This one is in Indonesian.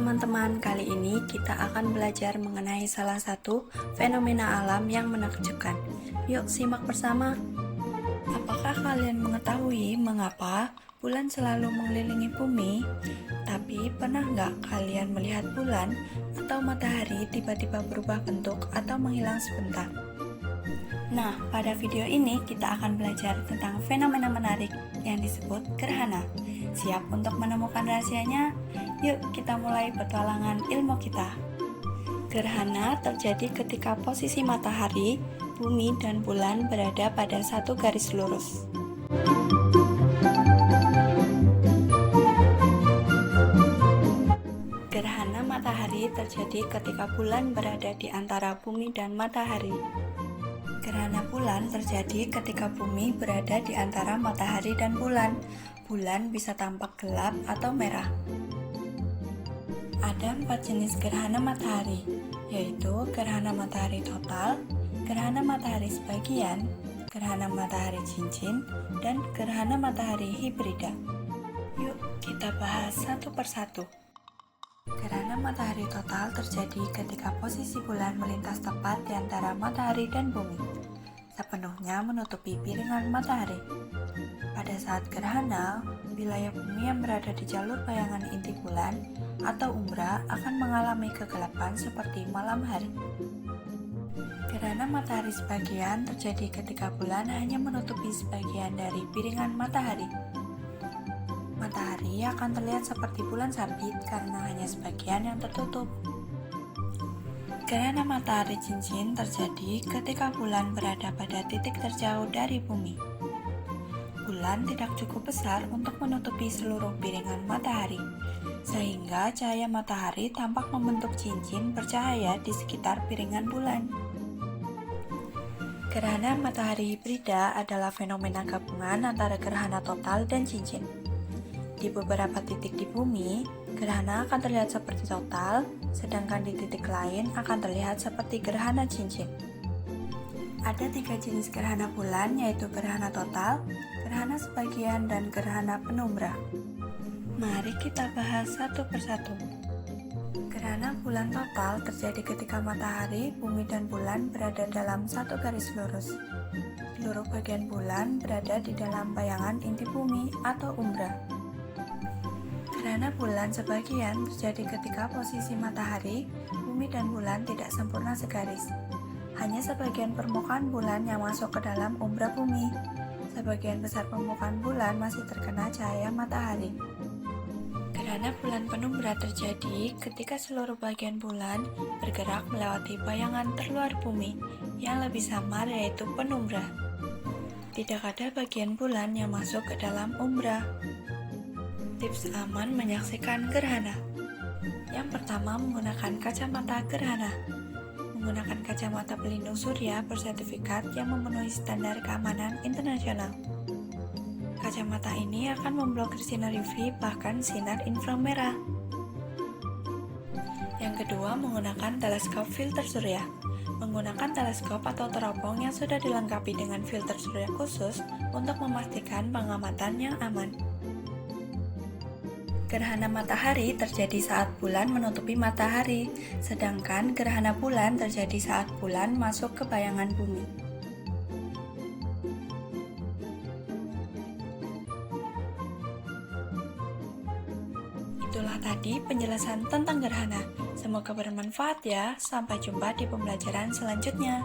teman-teman, kali ini kita akan belajar mengenai salah satu fenomena alam yang menakjubkan. Yuk simak bersama. Apakah kalian mengetahui mengapa bulan selalu mengelilingi bumi? Tapi pernah nggak kalian melihat bulan atau matahari tiba-tiba berubah bentuk atau menghilang sebentar? Nah, pada video ini kita akan belajar tentang fenomena menarik yang disebut gerhana. Siap untuk menemukan rahasianya? Yuk kita mulai petualangan ilmu kita. Gerhana terjadi ketika posisi matahari, bumi, dan bulan berada pada satu garis lurus. Gerhana matahari terjadi ketika bulan berada di antara bumi dan matahari. Gerhana bulan terjadi ketika bumi berada di antara matahari dan bulan. Bulan bisa tampak gelap atau merah. Ada 4 jenis gerhana matahari, yaitu gerhana matahari total, gerhana matahari sebagian, gerhana matahari cincin, dan gerhana matahari hibrida. Yuk kita bahas satu persatu. Gerhana matahari total terjadi ketika posisi bulan melintas tepat di antara matahari dan bumi, sepenuhnya menutupi piringan matahari. Pada saat gerhana, wilayah bumi yang berada di jalur bayangan inti bulan atau umbra akan mengalami kegelapan seperti malam hari. Gerhana matahari sebagian terjadi ketika bulan hanya menutupi sebagian dari piringan matahari. Matahari akan terlihat seperti bulan sabit karena hanya sebagian yang tertutup. Gerhana matahari cincin terjadi ketika bulan berada pada titik terjauh dari bumi. Bulan tidak cukup besar untuk menutupi seluruh piringan matahari, sehingga cahaya matahari tampak membentuk cincin bercahaya di sekitar piringan bulan. Gerhana matahari hibrida adalah fenomena gabungan antara gerhana total dan cincin. Di beberapa titik di bumi, gerhana akan terlihat seperti total, sedangkan di titik lain akan terlihat seperti gerhana cincin. Ada 3 jenis gerhana bulan, yaitu gerhana total, gerhana sebagian, dan gerhana penumbra. Mari kita bahas satu persatu. Gerhana bulan total terjadi ketika matahari, bumi, dan bulan berada dalam satu garis lurus. Seluruh bagian bulan berada di dalam bayangan inti bumi atau umbra. Gerhana bulan sebagian terjadi ketika posisi matahari, bumi, dan bulan tidak sempurna segaris. Hanya sebagian permukaan bulan yang masuk ke dalam umbra bumi. Sebagian besar permukaan bulan masih terkena cahaya matahari. Gerhana bulan penumbra terjadi ketika seluruh bagian bulan bergerak melewati bayangan terluar bumi yang lebih samar, yaitu penumbra. Tidak ada bagian bulan yang masuk ke dalam umbra. Tips aman menyaksikan gerhana. Yang pertama, menggunakan kacamata gerhana. Menggunakan kacamata pelindung surya bersertifikat yang memenuhi standar keamanan internasional. Kacamata ini akan memblokir sinar UV, bahkan sinar inframerah. Yang kedua, menggunakan teleskop filter surya. Menggunakan teleskop atau teropong yang sudah dilengkapi dengan filter surya khusus untuk memastikan pengamatan yang aman. Gerhana matahari terjadi saat bulan menutupi matahari, sedangkan gerhana bulan terjadi saat bulan masuk ke bayangan bumi. Itulah tadi penjelasan tentang gerhana. Semoga bermanfaat ya. Sampai jumpa di pembelajaran selanjutnya.